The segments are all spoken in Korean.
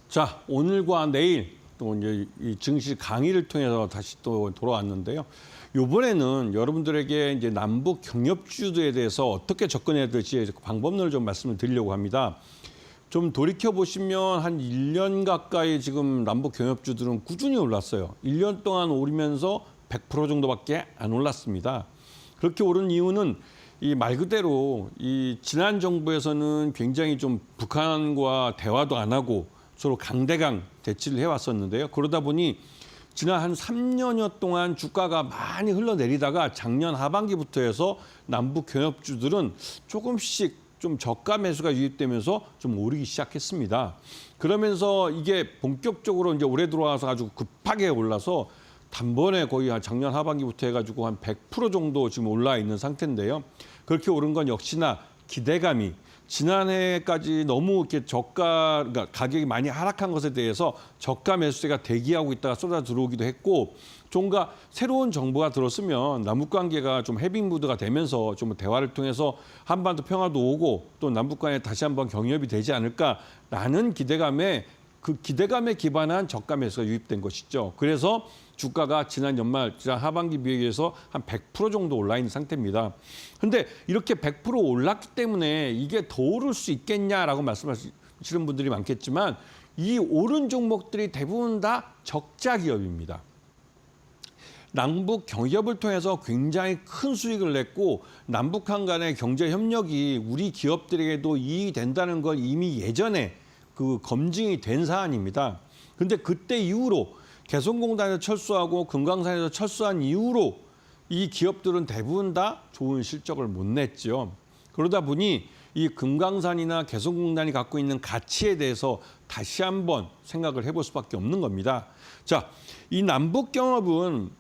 자, 오늘과 내일 또 이제 이 증시 강의를 통해서 다시 또 돌아왔는데요. 이번에는 여러분들에게 이제 남북 경협주에 대해서 어떻게 접근해야 될지 방법론을 좀 말씀을 드리려고 합니다. 좀 돌이켜 보시면 한 1년 가까이 지금 남북 경협주들은 꾸준히 올랐어요. 1년 동안 오르면서 100% 정도밖에 안 올랐습니다. 그렇게 오른 이유는 이 말 그대로 이 지난 정부에서는 굉장히 좀 북한과 대화도 안 하고 서로 강대강 대치를 해왔었는데요. 그러다 보니 지난 한 3년여 동안 주가가 많이 흘러내리다가 작년 하반기부터 해서 남북 경협주들은 조금씩 좀 저가 매수가 유입되면서 좀 오르기 시작했습니다. 그러면서 이게 본격적으로 이제 올해 들어와서 아주 급하게 올라서 단번에 거의 한 작년 하반기부터 해가지고 한 100% 정도 지금 올라 있는 상태인데요. 그렇게 오른 건 역시나 기대감이 지난해까지 너무 이렇게 그러니까 가격이 많이 하락한 것에 대해서 저가 매수세가 대기하고 있다가 쏟아 들어오기도 했고, 좀가 새로운 정부가 들었으면 남북 관계가 좀 해빙 무드가 되면서 좀 대화를 통해서 한반도 평화도 오고 또 남북 간에 다시 한번 경협이 되지 않을까라는 기대감에 기반한 저가 매수가 유입된 것이죠. 그래서 주가가 지난 하반기 비해서 한 100% 정도 올라 있는 상태입니다. 그런데 이렇게 100% 올랐기 때문에 이게 더 오를 수 있겠냐라고 말씀하시는 분들이 많겠지만 이 오른 종목들이 대부분 다 적자 기업입니다. 남북 경협을 통해서 굉장히 큰 수익을 냈고 남북한 간의 경제 협력이 우리 기업들에게도 이익이 된다는 걸 이미 예전에 검증이 된 사안입니다. 그런데 그때 이후로 개성공단에서 철수하고 금강산에서 철수한 이후로 이 기업들은 대부분 다 좋은 실적을 못 냈죠. 그러다 보니 이 금강산이나 개성공단이 갖고 있는 가치에 대해서 다시 한번 생각을 해볼 수밖에 없는 겁니다. 자, 이 남북 경협은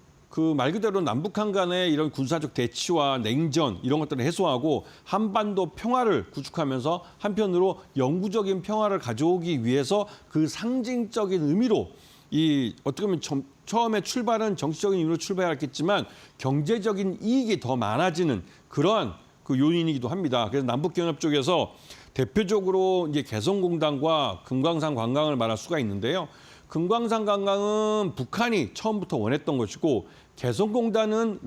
말 그대로 남북한 간의 이런 군사적 대치와 냉전 이런 것들을 해소하고 한반도 평화를 구축하면서 한편으로 영구적인 평화를 가져오기 위해서 그 상징적인 의미로 어떻게 보면 처음에 출발은 정치적인 이유로 출발했겠지만 경제적인 이익이 더 많아지는 그러한 요인이기도 합니다. 그래서 남북경협 쪽에서 대표적으로 이제 개성공단과 금강산 관광을 말할 수가 있는데요. 금강산 관광은 북한이 처음부터 원했던 것이고 개성공단은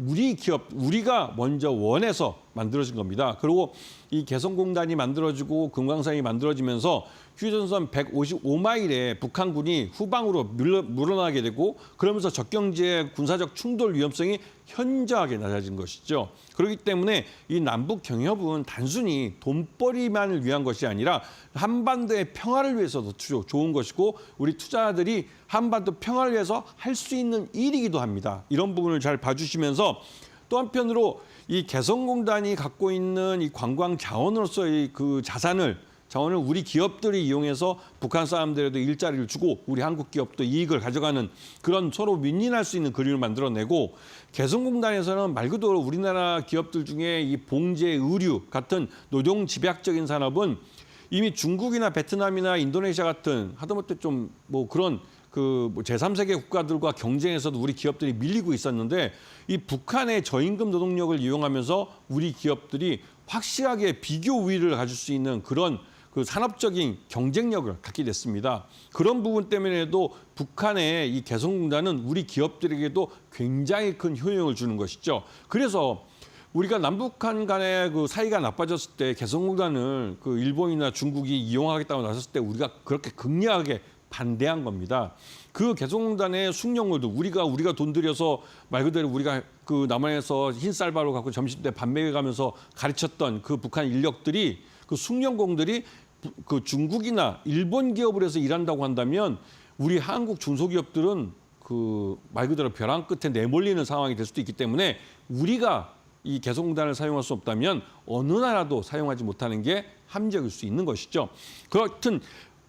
우리가 먼저 원해서 만들어진 겁니다. 그리고 이 개성공단이 만들어지고 금강산이 만들어지면서 휴전선 155마일에 북한군이 후방으로 물러나게 되고 그러면서 적경지의 군사적 충돌 위험성이 현저하게 낮아진 것이죠. 그렇기 때문에 이 남북 경협은 단순히 돈벌이만을 위한 것이 아니라 한반도의 평화를 위해서도 좋은 것이고 우리 투자자들이 한반도 평화를 위해서 할 수 있는 일이기도 합니다. 이런 부분을 잘 봐주시면서 또 한편으로 이 개성공단이 갖고 있는 이 관광 자원으로서의 자원을 우리 기업들이 이용해서 북한 사람들에도 일자리를 주고 우리 한국 기업도 이익을 가져가는 그런 서로 윈윈할 수 있는 그림을 만들어내고 개성공단에서는 말 그대로 우리나라 기업들 중에 이 봉제, 의류 같은 노동 집약적인 산업은 이미 중국이나 베트남이나 인도네시아 같은 하다못해 좀 그런 제3세계 국가들과 경쟁에서도 우리 기업들이 밀리고 있었는데 이 북한의 저임금 노동력을 이용하면서 우리 기업들이 확실하게 비교 우위를 가질 수 있는 그런 산업적인 경쟁력을 갖게 됐습니다. 그런 부분 때문에도 북한의 이 개성공단은 우리 기업들에게도 굉장히 큰 효용을 주는 것이죠. 그래서 우리가 남북한 간의 사이가 나빠졌을 때 개성공단을 일본이나 중국이 이용하겠다고 나섰을 때 우리가 그렇게 극렬하게 반대한 겁니다. 그 개성공단의 숙련물도 우리가 돈 들여서 말 그대로 우리가 남한에서 흰 쌀밥을 갖고 점심 때 밥 먹여가면서 가르쳤던 북한 인력들이 숙련공들이 중국이나 일본 기업을 해서 일한다고 한다면 우리 한국 중소기업들은 말 그대로 벼랑 끝에 내몰리는 상황이 될 수도 있기 때문에 우리가 이 개성공단을 사용할 수 없다면 어느 나라도 사용하지 못하는 게 함정일 수 있는 것이죠. 그렇든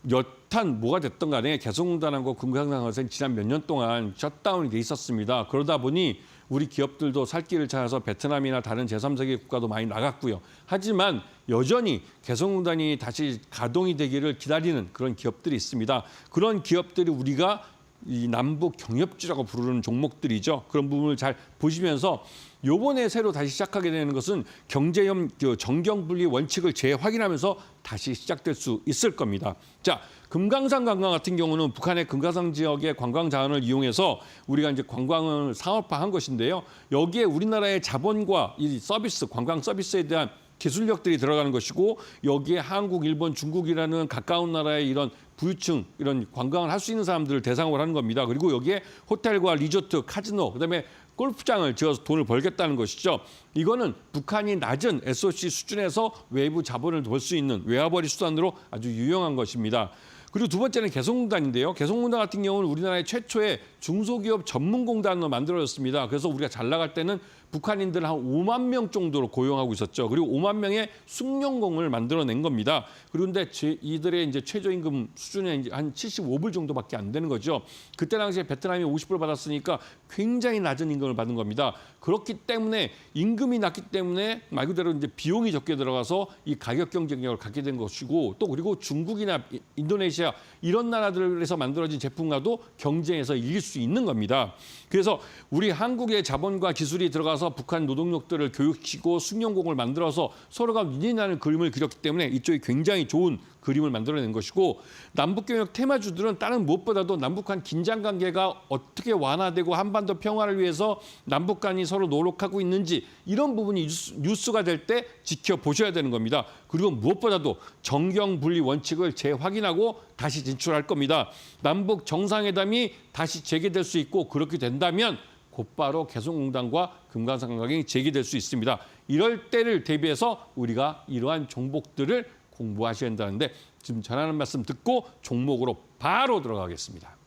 여탄 뭐가 됐든 간에 개성공단하고 금강산은 지난 몇 년 동안 셧다운이 돼 있었습니다. 그러다 보니 우리 기업들도 살 길을 찾아서 베트남이나 다른 제3세계 국가도 많이 나갔고요. 하지만 여전히 개성공단이 다시 가동이 되기를 기다리는 그런 기업들이 있습니다. 그런 기업들이 우리가 이 남북 경협주라고 부르는 종목들이죠. 그런 부분을 잘 보시면서 요번에 새로 다시 시작하게 되는 것은 경제협 정경분리 원칙을 재확인하면서 다시 시작될 수 있을 겁니다. 자, 금강산 관광 같은 경우는 북한의 금강산 지역의 관광 자원을 이용해서 우리가 이제 관광을 상업화한 것인데요. 여기에 우리나라의 자본과 이 서비스, 관광 서비스에 대한 기술력들이 들어가는 것이고 여기에 한국, 일본, 중국이라는 가까운 나라의 이런 부유층, 이런 관광을 할 수 있는 사람들을 대상으로 하는 겁니다. 그리고 여기에 호텔과 리조트, 카지노, 그다음에 골프장을 지어서 돈을 벌겠다는 것이죠. 이거는 북한이 낮은 SOC 수준에서 외부 자본을 벌 수 있는 외화벌이 수단으로 아주 유용한 것입니다. 그리고 두 번째는 개성공단인데요. 개성공단 같은 경우는 우리나라의 최초의 중소기업 전문공단으로 만들어졌습니다. 그래서 우리가 잘 나갈 때는 북한인들 한 5만 명 정도로 고용하고 있었죠. 그리고 5만 명의 숙련공을 만들어낸 겁니다. 그런데 이들의 이제 최저임금 수준이 이제 한 75불 정도밖에 안 되는 거죠. 그때 당시에 베트남이 50불 받았으니까 굉장히 낮은 임금을 받은 겁니다. 그렇기 때문에 임금이 낮기 때문에 말 그대로 이제 비용이 적게 들어가서 이 가격 경쟁력을 갖게 된 것이고 또 그리고 중국이나 인도네시아 이런 나라들에서 만들어진 제품과도 경쟁에서 이길 수 있는 겁니다. 그래서 우리 한국의 자본과 기술이 들어가서 북한 노동력들을 교육시키고 숙련공을 만들어서 서로가 윈윈하는 그림을 그렸기 때문에 이쪽이 굉장히 좋은 그림을 만들어낸 것이고 남북경협 테마주들은 다른 무엇보다도 남북한 긴장관계가 어떻게 완화되고 한반도 평화를 위해서 남북 간이 서로 노력하고 있는지 이런 부분이 뉴스가 될 때 지켜보셔야 되는 겁니다. 그리고 무엇보다도 정경분리 원칙을 재확인하고 다시 진출할 겁니다. 남북 정상회담이 다시 재개될 수 있고 그렇게 된다면 곧바로 개성공단과 금강산 관광이 재개될 수 있습니다. 이럴 때를 대비해서 우리가 이러한 종목들을 공부하셔야 한다는데 지금 전하는 말씀 듣고 종목으로 바로 들어가겠습니다.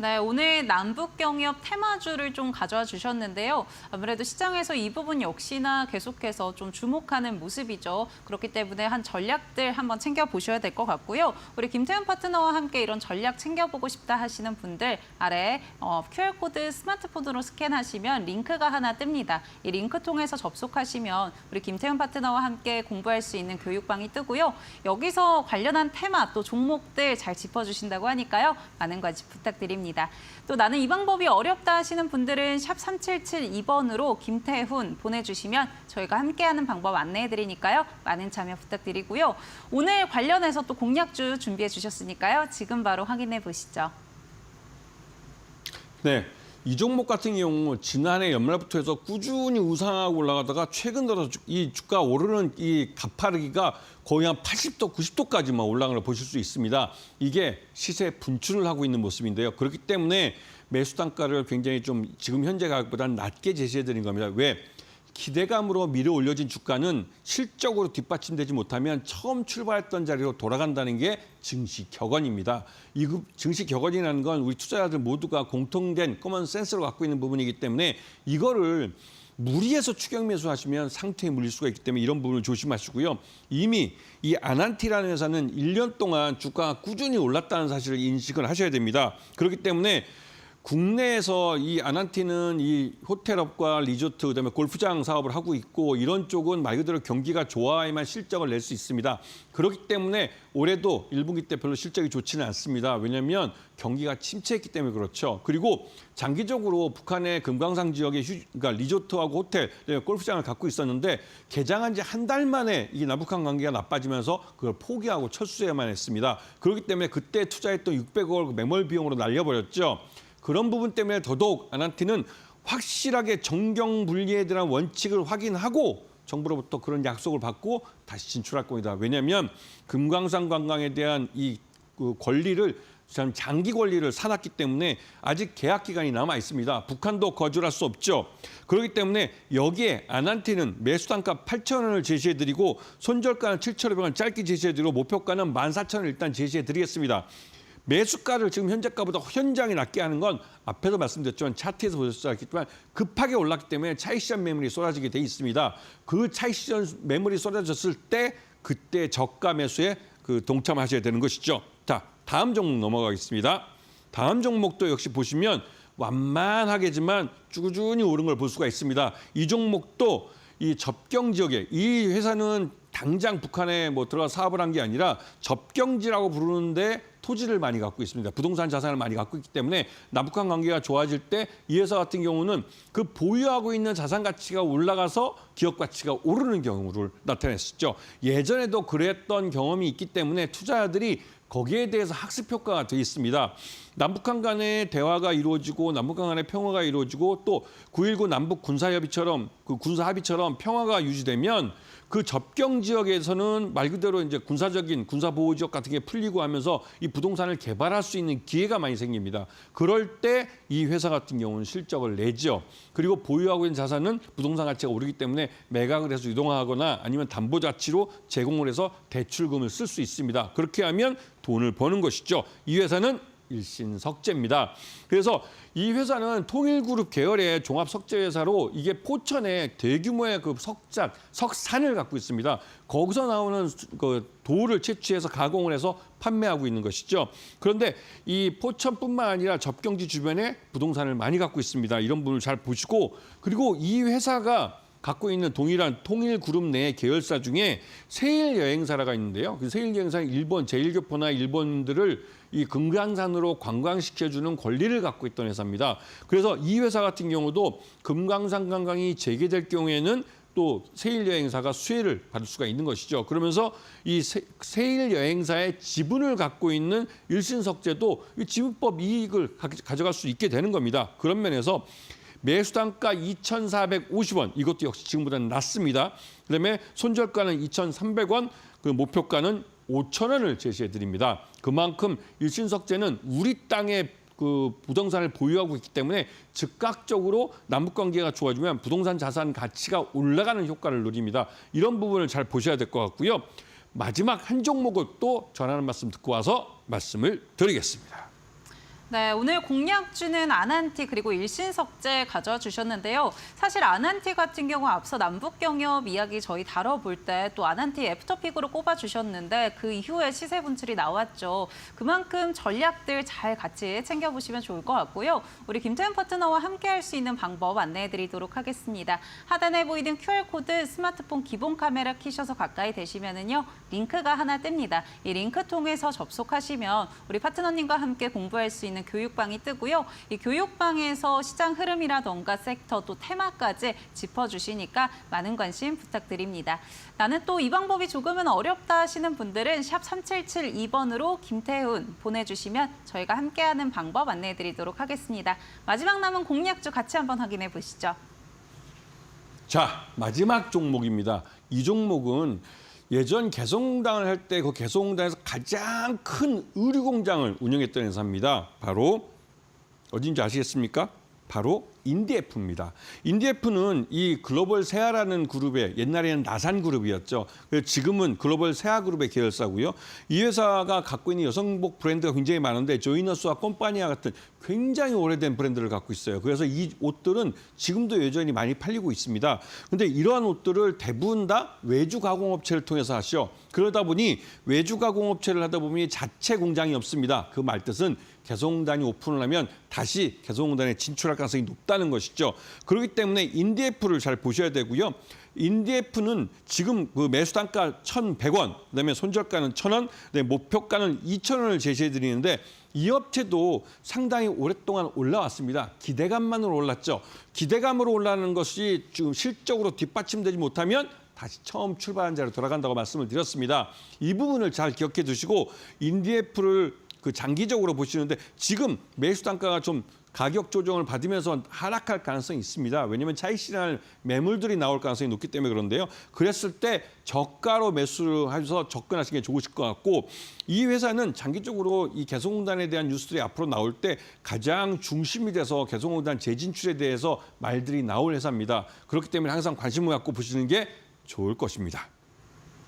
네, 오늘 남북경협 테마주를 좀 가져와 주셨는데요. 아무래도 시장에서 이 부분 역시나 계속해서 좀 주목하는 모습이죠. 그렇기 때문에 한 전략들 한번 챙겨보셔야 될 것 같고요. 우리 김태훈 파트너와 함께 이런 전략 챙겨보고 싶다 하시는 분들 아래 QR코드 스마트폰으로 스캔하시면 링크가 하나 뜹니다. 이 링크 통해서 접속하시면 우리 김태훈 파트너와 함께 공부할 수 있는 교육방이 뜨고요. 여기서 관련한 테마 또 종목들 잘 짚어주신다고 하니까요. 많은 관심 부탁드립니다. 또 나는 이 방법이 어렵다 하시는 분들은 샵 3772번으로 김태훈 보내주시면 저희가 함께하는 방법 안내해드리니까요. 많은 참여 부탁드리고요. 오늘 관련해서 또 공략주 준비해 주셨으니까요. 지금 바로 확인해 보시죠. 네. 이 종목 같은 경우 지난해 연말부터 해서 꾸준히 우상하고 올라가다가 최근 들어 이 주가 오르는 이 가파르기가 거의 한 80도, 90도까지만 올라간 걸 보실 수 있습니다. 이게 시세 분출을 하고 있는 모습인데요. 그렇기 때문에 매수 단가를 굉장히 좀 지금 현재 가격보다는 낮게 제시해드린 겁니다. 왜? 기대감으로 밀어 올려진 주가는 실적으로 뒷받침되지 못하면 처음 출발했던 자리로 돌아간다는 게 증시 격언입니다. 이 증시 격언이라는 건 우리 투자자들 모두가 공통된 커먼 센스로 갖고 있는 부분이기 때문에 이거를 무리해서 추격 매수하시면 상태에 물릴 수가 있기 때문에 이런 부분을 조심하시고요. 이미 이 아난티라는 회사는 1년 동안 주가가 꾸준히 올랐다는 사실을 인식을 하셔야 됩니다. 그렇기 때문에 국내에서 이 아난티는 이 호텔업과 리조트, 그다음에 골프장 사업을 하고 있고 이런 쪽은 말 그대로 경기가 좋아야만 실적을 낼 수 있습니다. 그렇기 때문에 올해도 1분기 때 별로 실적이 좋지는 않습니다. 왜냐하면 경기가 침체했기 때문에 그렇죠. 그리고 장기적으로 북한의 금강산 지역의 그러니까 리조트하고 호텔, 골프장을 갖고 있었는데 개장한 지 한 달 만에 이 남북한 관계가 나빠지면서 그걸 포기하고 철수해야만 했습니다. 그렇기 때문에 그때 투자했던 600억 매몰 비용으로 날려버렸죠. 그런 부분 때문에 더더욱 아난티는 확실하게 정경분리에 대한 원칙을 확인하고 정부로부터 그런 약속을 받고 다시 진출할 겁니다. 왜냐하면 금강산 관광에 대한 이 권리를 장기 권리를 사놨기 때문에 아직 계약 기간이 남아 있습니다. 북한도 거절할 수 없죠. 그렇기 때문에 여기에 아난티는 매수 단가 8,000원을 제시해드리고 손절가는 7,500원 짧게 제시해드리고 목표가는 14,000원 일단 제시해드리겠습니다. 매수가를 지금 현재가보다 현장에 낮게 하는 건 앞에서 말씀드렸지만 차트에서 보셨겠지만 급하게 올랐기 때문에 차익 실현 매물이 쏟아지게 돼 있습니다. 그 차익 실현 매물이 쏟아졌을 때 그때 저가 매수에 동참하셔야 되는 것이죠. 자, 다음 종목 넘어가겠습니다. 다음 종목도 역시 보시면 완만하게지만 꾸준히 오른 걸 볼 수가 있습니다. 이 종목도 이 접경 지역에 이 회사는 당장 북한에 들어가 사업을 한 게 아니라 접경지라고 부르는데 소지를 많이 갖고 있습니다. 부동산 자산을 많이 갖고 있기 때문에 남북한 관계가 좋아질 때 이 회사 같은 경우는 그 보유하고 있는 자산 가치가 올라가서 기업 가치가 오르는 경우를 나타냈었죠. 예전에도 그랬던 경험이 있기 때문에 투자자들이 거기에 대해서 학습 효과가 돼 있습니다. 남북한 간의 대화가 이루어지고 남북한 간의 평화가 이루어지고 또 9.19 남북 군사협의처럼 그 군사합의처럼 평화가 유지되면 그 접경 지역에서는 말 그대로 이제 군사적인 군사보호 지역 같은 게 풀리고 하면서 이 부동산을 개발할 수 있는 기회가 많이 생깁니다. 그럴 때 이 회사 같은 경우는 실적을 내죠. 그리고 보유하고 있는 자산은 부동산 가치가 오르기 때문에 매각을 해서 유동하거나 아니면 담보자치로 제공을 해서 대출금을 쓸 수 있습니다. 그렇게 하면 돈을 버는 것이죠. 이 회사는 일신석재입니다. 그래서 이 회사는 통일그룹 계열의 종합석재회사로 이게 포천에 대규모의 그 석산을 갖고 있습니다. 거기서 나오는 그 돌을 채취해서 가공을 해서 판매하고 있는 것이죠. 그런데 이 포천뿐만 아니라 접경지 주변에 부동산을 많이 갖고 있습니다. 이런 분을 잘 보시고 그리고 이 회사가 갖고 있는 동일한 통일그룹 내 계열사 중에 세일여행사가 있는데요. 그 세일여행사는 일본 제1교포나 일본들을 이 금강산으로 관광시켜주는 권리를 갖고 있던 회사입니다. 그래서 이 회사 같은 경우도 금강산 관광이 재개될 경우에는 또 세일여행사가 수혜를 받을 수가 있는 것이죠. 그러면서 이 세일여행사의 지분을 갖고 있는 일신석재도 이 지분법 이익을 가져갈 수 있게 되는 겁니다. 그런 면에서 매수단가 2,450원 이것도 역시 지금보다는 낮습니다. 그다음에 손절가는 2,300원, 그 목표가는 5,000원을 제시해 드립니다. 그만큼 일신석재는 우리 땅에 그 부동산을 보유하고 있기 때문에 즉각적으로 남북 관계가 좋아지면 부동산 자산 가치가 올라가는 효과를 누립니다. 이런 부분을 잘 보셔야 될 것 같고요. 마지막 한 종목을 또 전하는 말씀 듣고 와서 말씀을 드리겠습니다. 네, 오늘 공략주는 아난티 그리고 일신석재 가져와 주셨는데요. 사실 아난티 같은 경우 앞서 남북경협 이야기 저희 다뤄볼 때 또 아난티 애프터픽으로 꼽아주셨는데 그 이후에 시세 분출이 나왔죠. 그만큼 전략들 잘 같이 챙겨보시면 좋을 것 같고요. 우리 김태현 파트너와 함께할 수 있는 방법 안내해드리도록 하겠습니다. 하단에 보이는 QR코드 스마트폰 기본 카메라 키셔서 가까이 되시면은요. 링크가 하나 뜹니다. 이 링크 통해서 접속하시면 우리 파트너님과 함께 공부할 수 있는 교육방이 뜨고요. 이 교육방에서 시장 흐름이라던가 섹터 또 테마까지 짚어주시니까 많은 관심 부탁드립니다. 나는 또 이 방법이 조금은 어렵다 하시는 분들은 샵 3772번으로 김태훈 보내주시면 저희가 함께하는 방법 안내해드리도록 하겠습니다. 마지막 남은 공략주 같이 한번 확인해 보시죠. 자, 마지막 종목입니다. 이 종목은 예전 개성공단을 할 때 그 개성공단에서 가장 큰 의류 공장을 운영했던 회사입니다. 바로 어딘지 아시겠습니까? 바로 인디에프입니다. 인디에프는 이 글로벌 세아라는 그룹의 옛날에는 나산그룹이었죠. 지금은 글로벌 세아그룹의 계열사고요. 이 회사가 갖고 있는 여성복 브랜드가 굉장히 많은데 조이너스와 꼼파니아 같은 굉장히 오래된 브랜드를 갖고 있어요. 그래서 이 옷들은 지금도 여전히 많이 팔리고 있습니다. 근데 이러한 옷들을 대부분 다 외주 가공업체를 통해서 하시죠. 그러다 보니 외주 가공업체를 하다 보니 자체 공장이 없습니다. 그 말뜻은 개성공단이 오픈을 하면 다시 개성공단에 진출할 가능성이 높다는 것이죠. 그렇기 때문에 인디에프를 잘 보셔야 되고요. 인디에프는 지금 그 매수 단가 1,100원, 그다음에 손절가는 1,000원, 그다음에 목표가는 2,000원을 제시해 드리는데 이 업체도 상당히 오랫동안 올라왔습니다. 기대감만으로 올랐죠. 기대감으로 올라가는 것이 지금 실적으로 뒷받침되지 못하면 다시 처음 출발한 자리로 돌아간다고 말씀을 드렸습니다. 이 부분을 잘 기억해 두시고 인디에프를 그 장기적으로 보시는데 지금 매수 단가가 좀 가격 조정을 받으면서 하락할 가능성이 있습니다. 왜냐하면 차익 실현할 매물들이 나올 가능성이 높기 때문에 그런데요. 그랬을 때 저가로 매수를 해서 접근하시는 게 좋으실 것 같고 이 회사는 장기적으로 이 개성공단에 대한 뉴스들이 앞으로 나올 때 가장 중심이 돼서 개성공단 재진출에 대해서 말들이 나올 회사입니다. 그렇기 때문에 항상 관심을 갖고 보시는 게 좋을 것입니다.